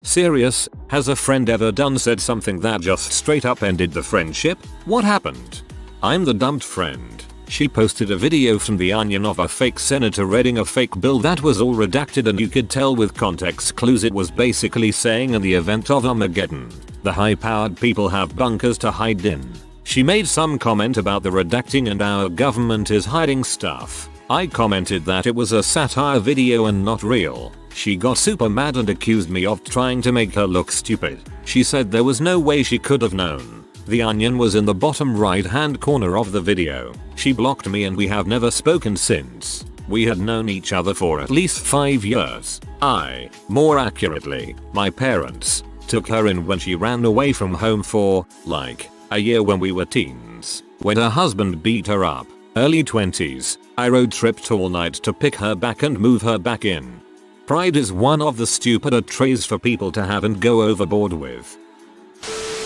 Serious? Has a friend ever said something that just straight up ended the friendship? What happened? I'm the dumped friend. She posted a video from The Onion of a fake senator reading a fake bill that was all redacted, and you could tell with context clues it was basically saying in the event of Armageddon, the high-powered people have bunkers to hide in. She made some comment about the redacting and our government is hiding stuff. I commented that it was a satire video and not real. She got super mad and accused me of trying to make her look stupid. She said there was no way she could have known. The Onion was in the bottom right hand corner of the video. She blocked me and we have never spoken since. We had known each other for at least 5 years. More accurately, my parents, took her in when she ran away from home for, like, a year when we were teens. When her husband beat her up, early 20s, I road tripped all night to pick her back and move her back in. Pride is one of the stupider traits for people to have and go overboard with.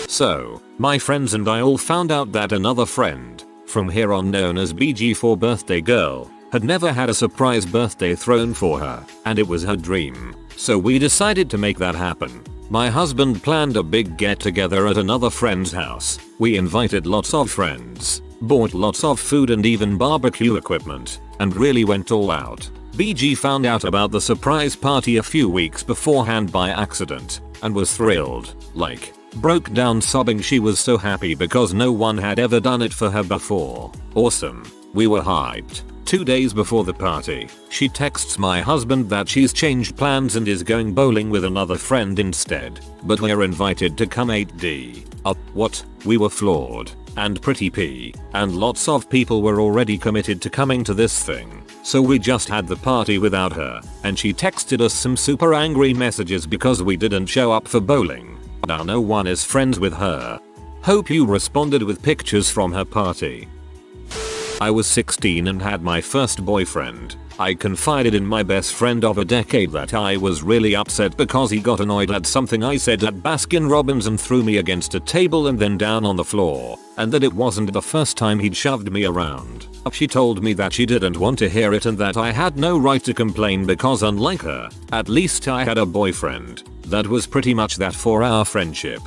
So, my friends and I all found out that another friend, from here on known as BG4 birthday girl, had never had a surprise birthday thrown for her, and it was her dream. So we decided to make that happen. My husband planned a big get together at another friend's house. We invited lots of friends, bought lots of food and even barbecue equipment, and really went all out. BG found out about the surprise party a few weeks beforehand by accident, and was thrilled, like, broke down sobbing. She was so happy because no one had ever done it for her before. Awesome. We were hyped. 2 days before the party, she texts my husband that she's changed plans and is going bowling with another friend instead, but we're invited to come 8D. What? We were floored. And pretty pee. And lots of people were already committed to coming to this thing. So we just had the party without her, and she texted us some super angry messages because we didn't show up for bowling. Now no one is friends with her. Hope you responded with pictures from her party. I was 16 and had my first boyfriend. I confided in my best friend of a decade that I was really upset because he got annoyed at something I said at Baskin Robbins and threw me against a table and then down on the floor, and that it wasn't the first time he'd shoved me around. She told me that she didn't want to hear it and that I had no right to complain because unlike her, at least I had a boyfriend. That was pretty much that for our friendship.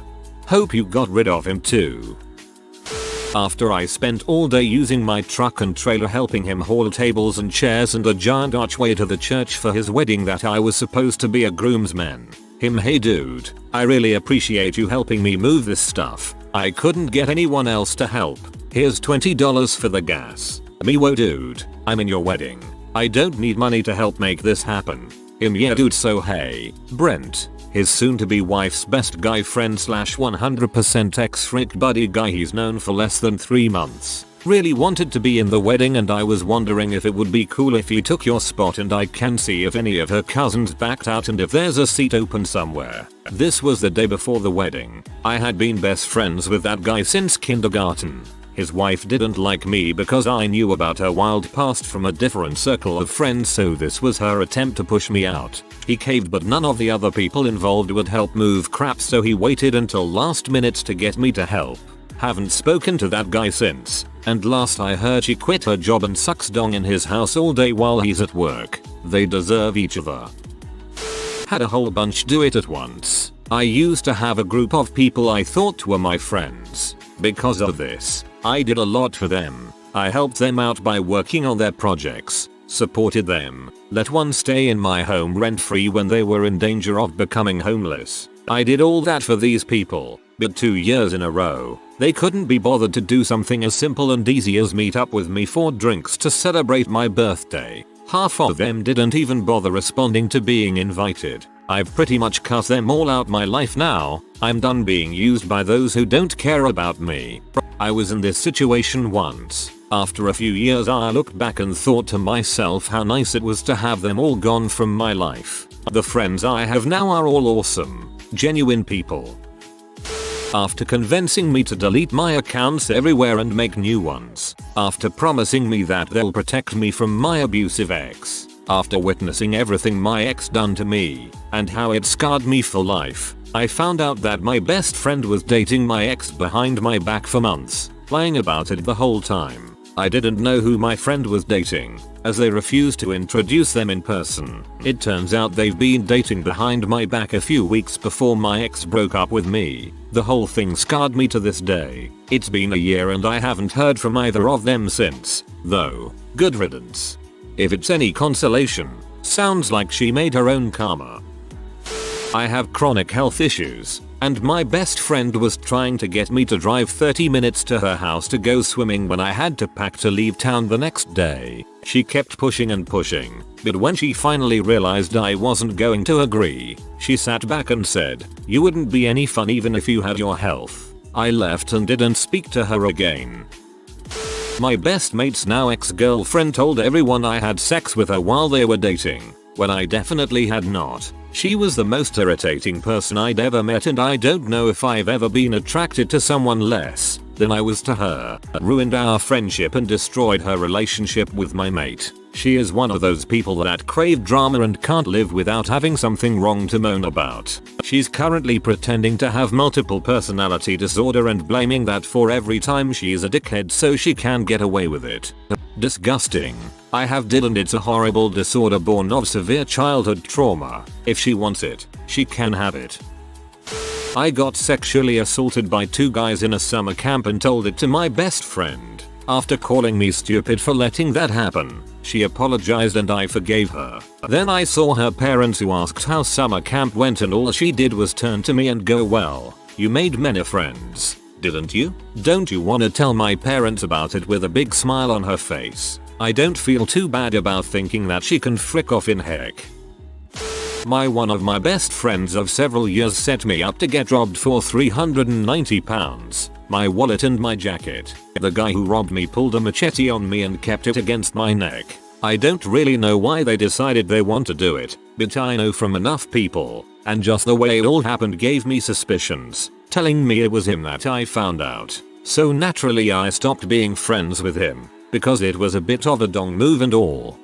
Hope you got rid of him too. After I spent all day using my truck and trailer helping him haul tables and chairs and a giant archway to the church for his wedding that I was supposed to be a groomsman. Hey dude, I really appreciate you helping me move this stuff. I couldn't get anyone else to help. Here's $20 for the gas. Whoa dude, I'm in your wedding. I don't need money to help make this happen. Yeah dude, so hey, Brent, his soon-to-be wife's best guy friend / 100% ex-freak buddy guy he's known for less than 3 months, really wanted to be in the wedding and I was wondering if it would be cool if he took your spot and I can see if any of her cousins backed out and if there's a seat open somewhere. This was the day before the wedding. I had been best friends with that guy since kindergarten. His wife didn't like me because I knew about her wild past from a different circle of friends, so this was her attempt to push me out. He caved, but none of the other people involved would help move crap, so he waited until last minute to get me to help. Haven't spoken to that guy since, and last I heard she quit her job and sucks dong in his house all day while he's at work. They deserve each other. Had a whole bunch do it at once. I used to have a group of people I thought were my friends. Because of this, I did a lot for them. I helped them out by working on their projects, supported them, let one stay in my home rent-free when they were in danger of becoming homeless. I did all that for these people, but 2 years in a row, they couldn't be bothered to do something as simple and easy as meet up with me for drinks to celebrate my birthday. Half of them didn't even bother responding to being invited. I've pretty much cut them all out my life now. I'm done being used by those who don't care about me. I was in this situation once. After a few years I looked back and thought to myself how nice it was to have them all gone from my life. The friends I have now are all awesome, genuine people. After convincing me to delete my accounts everywhere and make new ones. After promising me that they'll protect me from my abusive ex. After witnessing everything my ex done to me and how it scarred me for life, I found out that my best friend was dating my ex behind my back for months, lying about it the whole time. I didn't know who my friend was dating, as they refused to introduce them in person. It turns out they've been dating behind my back a few weeks before my ex broke up with me. The whole thing scarred me to this day. It's been a year and I haven't heard from either of them since, though. Good riddance. If it's any consolation, sounds like she made her own karma. I have chronic health issues, and my best friend was trying to get me to drive 30 minutes to her house to go swimming when I had to pack to leave town the next day. She kept pushing and pushing, but when she finally realized I wasn't going to agree, she sat back and said, "You wouldn't be any fun even if you had your health." I left and didn't speak to her again. My best mate's now ex-girlfriend told everyone I had sex with her while they were dating, when I definitely had not. She was the most irritating person I'd ever met, and I don't know if I've ever been attracted to someone less than I was to her. It ruined our friendship and destroyed her relationship with my mate. She is one of those people that crave drama and can't live without having something wrong to moan about. She's currently pretending to have multiple personality disorder and blaming that for every time she's a dickhead so she can get away with it. Disgusting. I have did, and it's a horrible disorder born of severe childhood trauma. If she wants it, she can have it. I got sexually assaulted by 2 guys in a summer camp and told it to my best friend. After calling me stupid for letting that happen, she apologized and I forgave her. Then I saw her parents, who asked how summer camp went, and all she did was turn to me and go, "Well, you made many friends, didn't you? Don't you wanna tell my parents about it?" with a big smile on her face. I don't feel too bad about thinking that she can frick off in heck. One of my best friends of several years set me up to get robbed for £390. My wallet and my jacket. The guy who robbed me pulled a machete on me and kept it against my neck. I don't really know why they decided they want to do it, but I know from enough people, and just the way it all happened gave me suspicions, telling me it was him that I found out. So naturally I stopped being friends with him, because it was a bit of a dong move and all.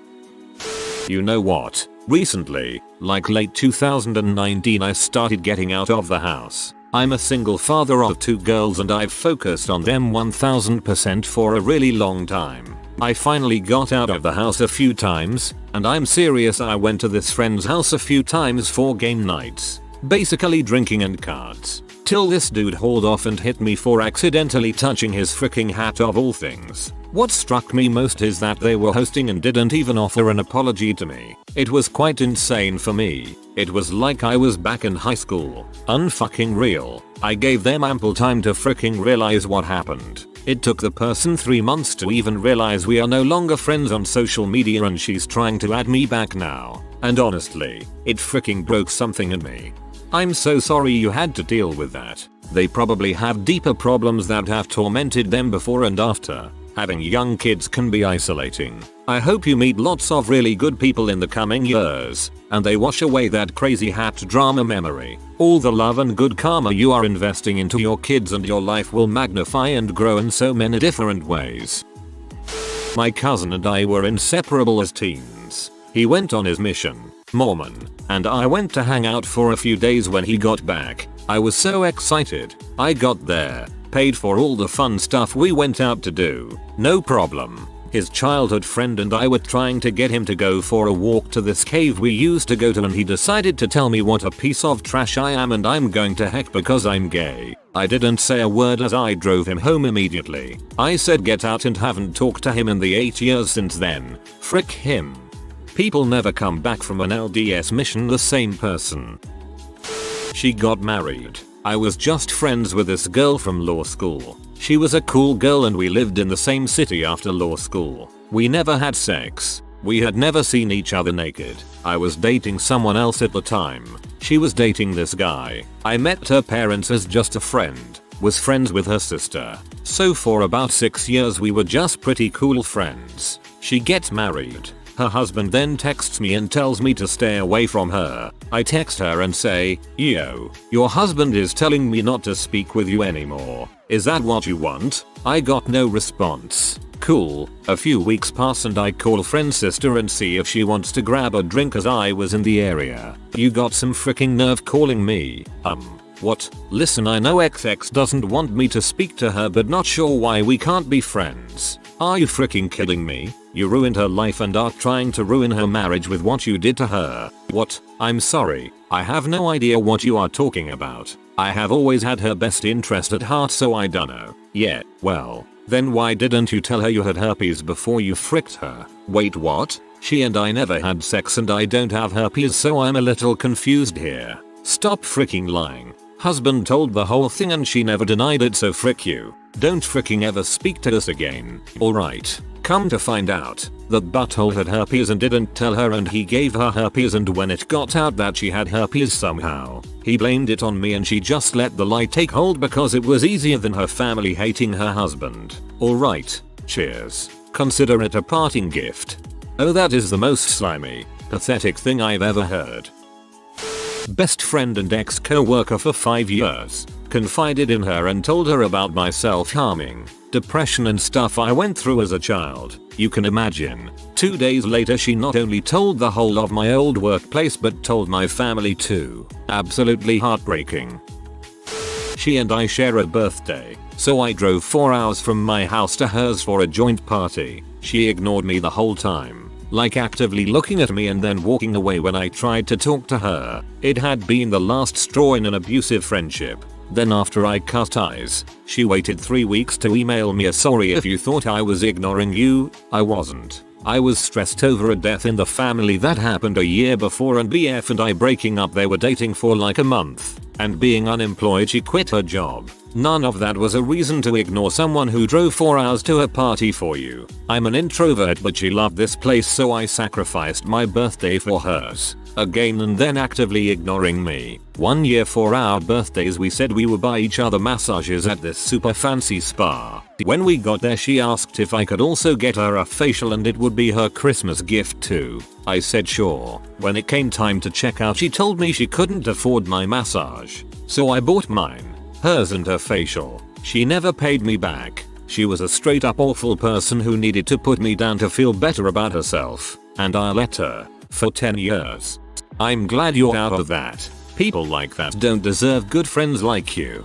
You know what? Recently, like late 2019, I started getting out of the house. I'm a single father of 2 girls and I've focused on them 1000% for a really long time. I finally got out of the house a few times, and I'm serious, I went to this friend's house a few times for game nights. Basically drinking and cards. Till this dude hauled off and hit me for accidentally touching his freaking hat of all things. What struck me most is that they were hosting and didn't even offer an apology to me. It was quite insane for me. It was like I was back in high school. Unfucking real. I gave them ample time to freaking realize what happened. It took the person 3 months to even realize we are no longer friends on social media, and she's trying to add me back now. And honestly, it freaking broke something in me. I'm so sorry you had to deal with that. They probably have deeper problems that have tormented them before and after. Having young kids can be isolating. I hope you meet lots of really good people in the coming years, and they wash away that crazy hat drama memory. All the love and good karma you are investing into your kids and your life will magnify and grow in so many different ways. My cousin and I were inseparable as teens. He went on his mission, Mormon, and I went to hang out for a few days when he got back. I was so excited. I got there, paid for all the fun stuff we went out to do, no problem. His childhood friend and I were trying to get him to go for a walk to this cave we used to go to, and he decided to tell me what a piece of trash I am and I'm going to heck because I'm gay. I didn't say a word as I drove him home immediately. I said get out and haven't talked to him in the 8 years since then. Frick him. People never come back from an LDS mission the same person. She got married. I was just friends with this girl from law school. She was a cool girl and we lived in the same city after law school. We never had sex. We had never seen each other naked. I was dating someone else at the time. She was dating this guy. I met her parents as just a friend. Was friends with her sister. So for about 6 years we were just pretty cool friends. She gets married. Her husband then texts me and tells me to stay away from her. I text her and say, "Yo, your husband is telling me not to speak with you anymore. Is that what you want?" I got no response. Cool. A few weeks pass and I call friend's sister and see if she wants to grab a drink as I was in the area. You got some freaking nerve calling me. What? Listen, I know XX doesn't want me to speak to her, but not sure why we can't be friends. Are you freaking kidding me? You ruined her life and are trying to ruin her marriage with what you did to her. What? I'm sorry. I have no idea what you are talking about. I have always had her best interest at heart, so I dunno. Yeah, well, then why didn't you tell her you had herpes before you fricked her? Wait, what? She and I never had sex and I don't have herpes, so I'm a little confused here. Stop freaking lying. Husband told the whole thing and she never denied it, so frick you. Don't freaking ever speak to us again. Alright. Come to find out, that butthole had herpes and didn't tell her, and he gave her herpes, and when it got out that she had herpes somehow, he blamed it on me and she just let the lie take hold because it was easier than her family hating her husband. Alright, cheers. Consider it a parting gift. Oh, that is the most slimy, pathetic thing I've ever heard. Best friend and ex-co-worker for 5 years. Confided in her and told her about my self-harming, depression and stuff I went through as a child. You can imagine. 2 days later she not only told the whole of my old workplace but told my family too. Absolutely heartbreaking. She and I share a birthday, so I drove 4 hours from my house to hers for a joint party. She ignored me the whole time, like actively looking at me and then walking away when I tried to talk to her. It had been the last straw in an abusive friendship. Then after I cut ties, she waited 3 weeks to email me a sorry if you thought I was ignoring you. I wasn't. I was stressed over a death in the family that happened a year before, and BF and I breaking up. They were dating for like a month, and being unemployed she quit her job. None of that was a reason to ignore someone who drove 4 hours to a party for you. I'm an introvert, but she loved this place, so I sacrificed my birthday for hers. Again, and then actively ignoring me. 1 year for our birthdays we said we would buy each other massages at this super fancy spa. When we got there she asked if I could also get her a facial and it would be her Christmas gift too. I said sure. When it came time to check out she told me she couldn't afford my massage. So I bought mine, hers and her facial. She never paid me back. She was a straight up awful person who needed to put me down to feel better about herself. And I let her. For 10 years. I'm glad you're out of that. People like that don't deserve good friends like you.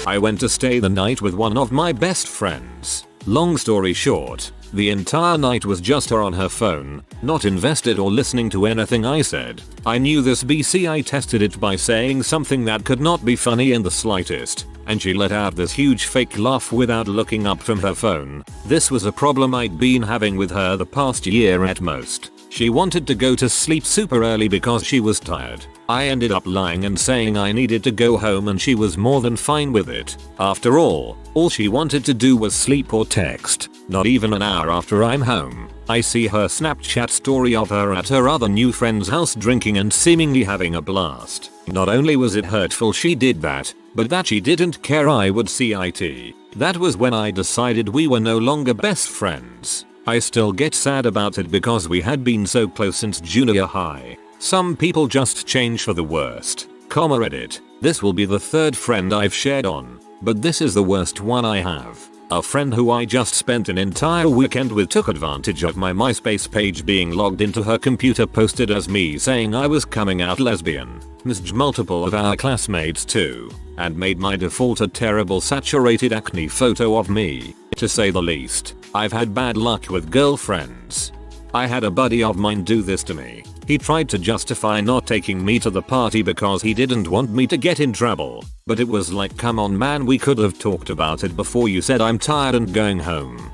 I went to stay the night with one of my best friends. Long story short, the entire night was just her on her phone, not invested or listening to anything I said. I knew this BC. I tested it by saying something that could not be funny in the slightest, and she let out this huge fake laugh without looking up from her phone. This was a problem I'd been having with her the past year at most. She wanted to go to sleep super early because she was tired. I ended up lying and saying I needed to go home, and she was more than fine with it. After all she wanted to do was sleep or text. Not even an hour after I'm home, I see her Snapchat story of her at her other new friend's house drinking and seemingly having a blast. Not only was it hurtful she did that, but that she didn't care I would see it. That was when I decided we were no longer best friends. I still get sad about it because we had been so close since junior high. Some people just change for the worst. Edit. This will be the 3rd friend I've shared on, but this is the worst one I have. A friend who I just spent an entire weekend with took advantage of my MySpace page being logged into her computer, posted as me saying I was coming out lesbian, messaged multiple of our classmates too, and made my default a terrible saturated acne photo of me. To say the least, I've had bad luck with girlfriends. I had a buddy of mine do this to me. He tried to justify not taking me to the party because he didn't want me to get in trouble. But it was like, come on man, we could have talked about it before you said I'm tired and going home.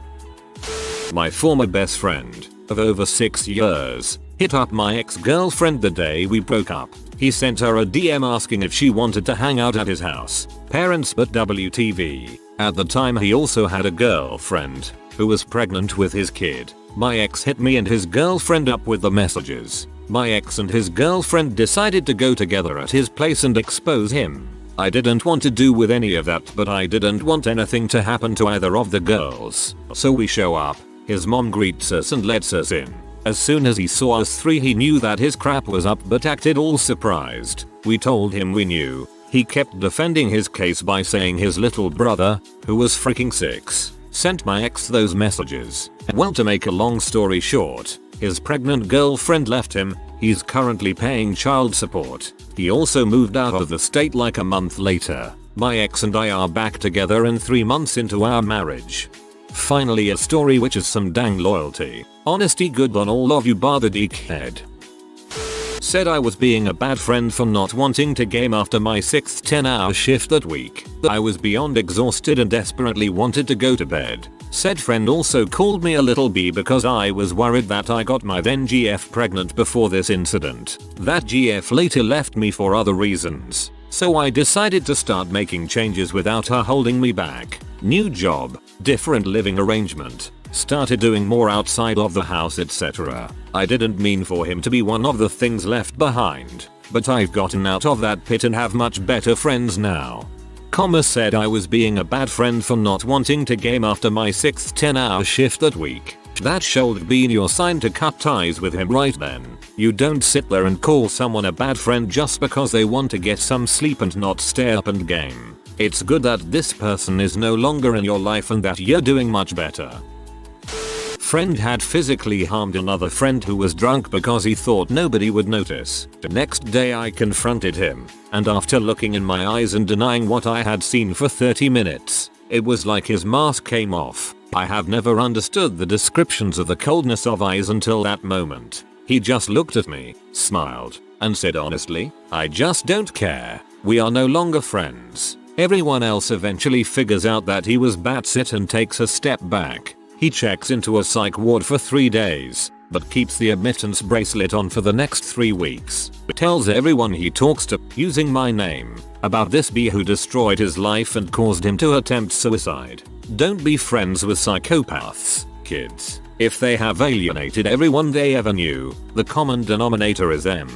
My former best friend, of over 6 years, hit up my ex-girlfriend the day we broke up. He sent her a DM asking if she wanted to hang out at his house. Parents but WTV. At the time he also had a girlfriend who was pregnant with his kid. My ex hit me and his girlfriend up with the messages. My ex and his girlfriend decided to go together at his place and expose him. I didn't want to do with any of that, but I didn't want anything to happen to either of the girls. So we show up. His mom greets us and lets us in. As soon as he saw us three he knew that his crap was up but acted all surprised. We told him we knew. He kept defending his case by saying his little brother, who was freaking 6, sent my ex those messages. Well, to make a long story short, his pregnant girlfriend left him. He's currently paying child support. He also moved out of the state like a month later. My ex and I are back together and 3 months into our marriage. Finally a story which is some dang loyalty. Honesty good on all of you bar the dickhead. Said I was being a bad friend for not wanting to game after my 6th 10-hour shift that week. I was beyond exhausted and desperately wanted to go to bed. Said friend also called me a little bee because I was worried that I got my then GF pregnant before this incident. That GF later left me for other reasons. So I decided to start making changes without her holding me back. New job, different living arrangement. Started doing more outside of the house, etc. I didn't mean for him to be one of the things left behind, but I've gotten out of that pit and have much better friends now. Said I was being a bad friend for not wanting to game after my 6th 10-hour shift that week. That should have been your sign to cut ties with him right then. You don't sit there and call someone a bad friend just because they want to get some sleep and not stay up and game. It's good that this person is no longer in your life and that you're doing much better. Friend had physically harmed another friend who was drunk because he thought nobody would notice. The next day I confronted him, and after looking in my eyes and denying what I had seen for 30 minutes, it was like his mask came off. I have never understood the descriptions of the coldness of eyes until that moment. He just looked at me, smiled, and said honestly, I just don't care. We are no longer friends. Everyone else eventually figures out that he was batshit and takes a step back. He checks into a psych ward for 3 days, but keeps the admittance bracelet on for the next 3 weeks. Tells everyone he talks to, using my name, about this bee who destroyed his life and caused him to attempt suicide. Don't be friends with psychopaths, kids. If they have alienated everyone they ever knew, the common denominator is them.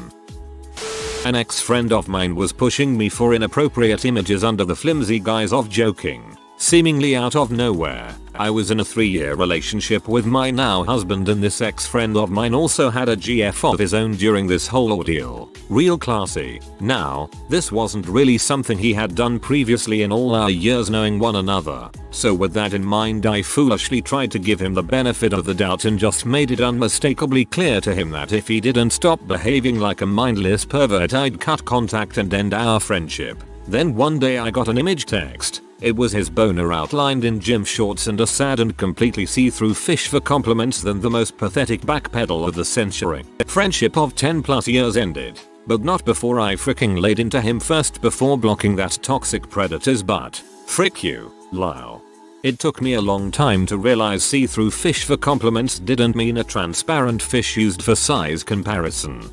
An ex-friend of mine was pushing me for inappropriate images under the flimsy guise of joking. Seemingly out of nowhere, I was in a 3-year relationship with my now husband, and this ex-friend of mine also had a GF of his own during this whole ordeal. Real classy. Now, this wasn't really something he had done previously in all our years knowing one another. So with that in mind, I foolishly tried to give him the benefit of the doubt and just made it unmistakably clear to him that if he didn't stop behaving like a mindless pervert, I'd cut contact and end our friendship. Then one day I got an image text. It was his boner outlined in gym shorts and a sad and completely see-through fish for compliments than the most pathetic backpedal of the century. Friendship of 10+ years ended, but not before I fricking laid into him first before blocking that toxic predator's butt. Frick you, Lyle. It took me a long time to realize see-through fish for compliments didn't mean a transparent fish used for size comparison.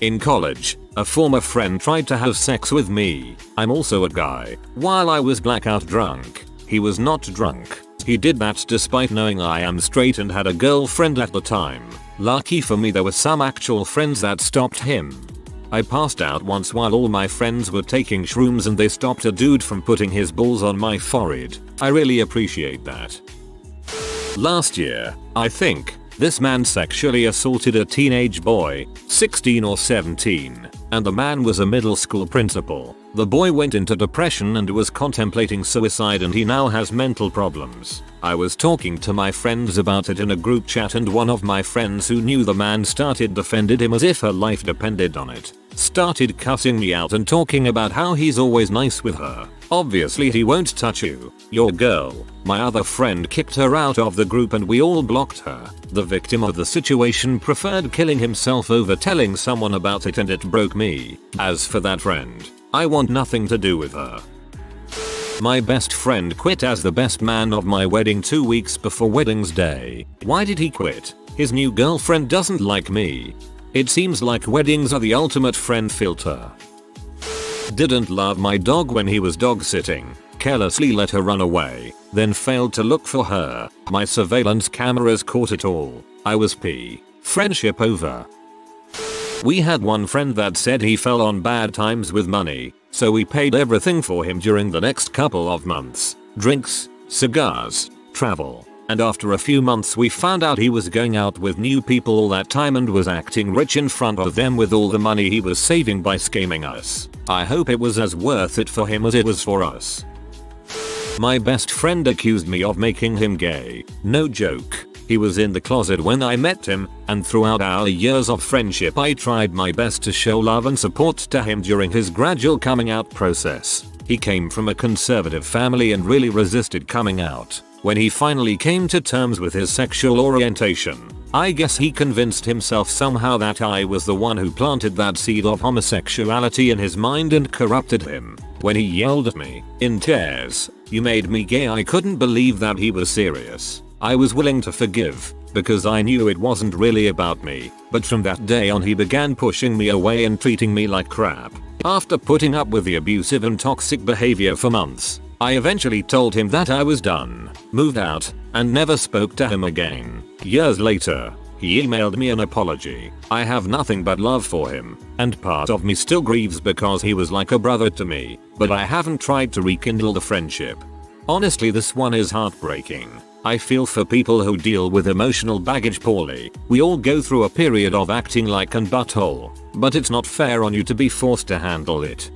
In college, a former friend tried to have sex with me. I'm also a guy. While I was blackout drunk. He was not drunk. He did that despite knowing I am straight and had a girlfriend at the time. Lucky for me there were some actual friends that stopped him. I passed out once while all my friends were taking shrooms and they stopped a dude from putting his balls on my forehead. I really appreciate that. Last year, I think, this man sexually assaulted a teenage boy, 16 or 17, and the man was a middle school principal. The boy went into depression and was contemplating suicide, and he now has mental problems. I was talking to my friends about it in a group chat, and one of my friends who knew the man started defended him as if her life depended on it. Started cussing me out and talking about how he's always nice with her. Obviously he won't touch you, your girl. My other friend kicked her out of the group and we all blocked her. The victim of the situation preferred killing himself over telling someone about it, and it broke me. As for that friend, I want nothing to do with her. My best friend quit as the best man of my wedding 2 weeks before wedding's day. Why did he quit? His new girlfriend doesn't like me. It seems like weddings are the ultimate friend filter. Didn't love my dog when he was dog sitting. Carelessly let her run away, then failed to look for her. My surveillance cameras caught it all. I was P. Friendship over. We had one friend that said he fell on bad times with money, so we paid everything for him during the next couple of months. Drinks, cigars, travel. And after a few months we found out he was going out with new people all that time and was acting rich in front of them with all the money he was saving by scamming us. I hope it was as worth it for him as it was for us. My best friend accused me of making him gay. No joke. He was in the closet when I met him, and throughout our years of friendship I tried my best to show love and support to him during his gradual coming out process. He came from a conservative family and really resisted coming out. When he finally came to terms with his sexual orientation, I guess he convinced himself somehow that I was the one who planted that seed of homosexuality in his mind and corrupted him. When he yelled at me, in tears, "You made me gay," I couldn't believe that he was serious. I was willing to forgive, because I knew it wasn't really about me, but from that day on he began pushing me away and treating me like crap. After putting up with the abusive and toxic behavior for months, I eventually told him that I was done, moved out, and never spoke to him again. Years later, he emailed me an apology. I have nothing but love for him, and part of me still grieves because he was like a brother to me, but I haven't tried to rekindle the friendship. Honestly, this one is heartbreaking. I feel for people who deal with emotional baggage poorly. We all go through a period of acting like an butthole, but it's not fair on you to be forced to handle it.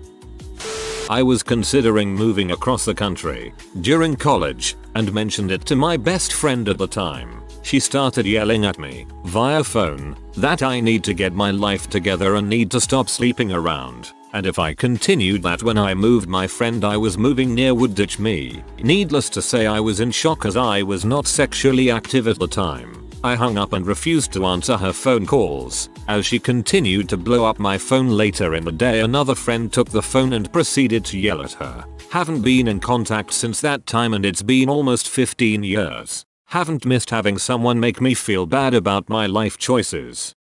I was considering moving across the country during college and mentioned it to my best friend at the time. She started yelling at me via phone that I need to get my life together and need to stop sleeping around, and if I continued that when I moved my friend I was moving near would ditch me. Needless to say, I was in shock as I was not sexually active at the time. I hung up and refused to answer her phone calls. As she continued to blow up my phone later in the day, another friend took the phone and proceeded to yell at her. Haven't been in contact since that time and it's been almost 15 years. Haven't missed having someone make me feel bad about my life choices.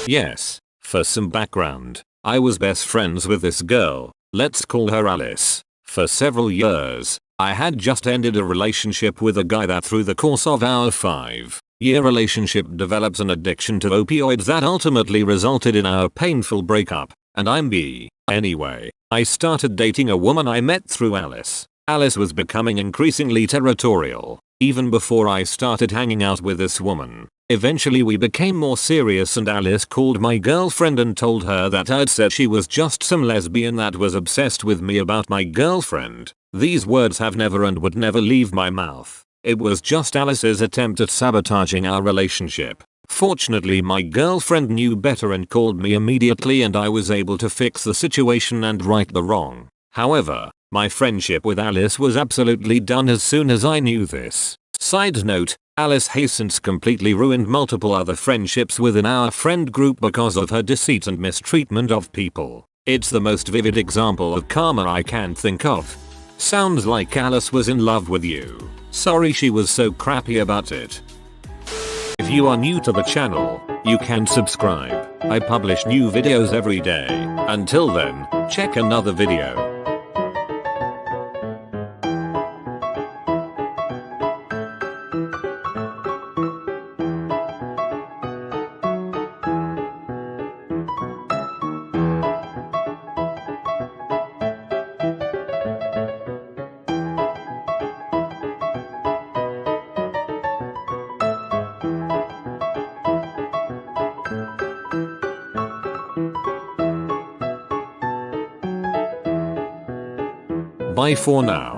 Yes, for some background, I was best friends with this girl, let's call her Alice, for several years. I had just ended a relationship with a guy that through the course of our 5-year relationship develops an addiction to opioids that ultimately resulted in our painful breakup, and I'm bi. Anyway, I started dating a woman I met through Alice. Alice was becoming increasingly territorial, even before I started hanging out with this woman. Eventually we became more serious and Alice called my girlfriend and told her that I'd said she was just some lesbian that was obsessed with me about my girlfriend. These words have never and would never leave my mouth. It was just Alice's attempt at sabotaging our relationship. Fortunately, my girlfriend knew better and called me immediately and I was able to fix the situation and right the wrong. However, my friendship with Alice was absolutely done as soon as I knew this. Side note, Alice has since completely ruined multiple other friendships within our friend group because of her deceit and mistreatment of people. It's the most vivid example of karma I can think of. Sounds like Alice was in love with you. Sorry she was so crappy about it. If you are new to the channel, you can subscribe. I publish new videos every day. Until then, check another video. Bye for now.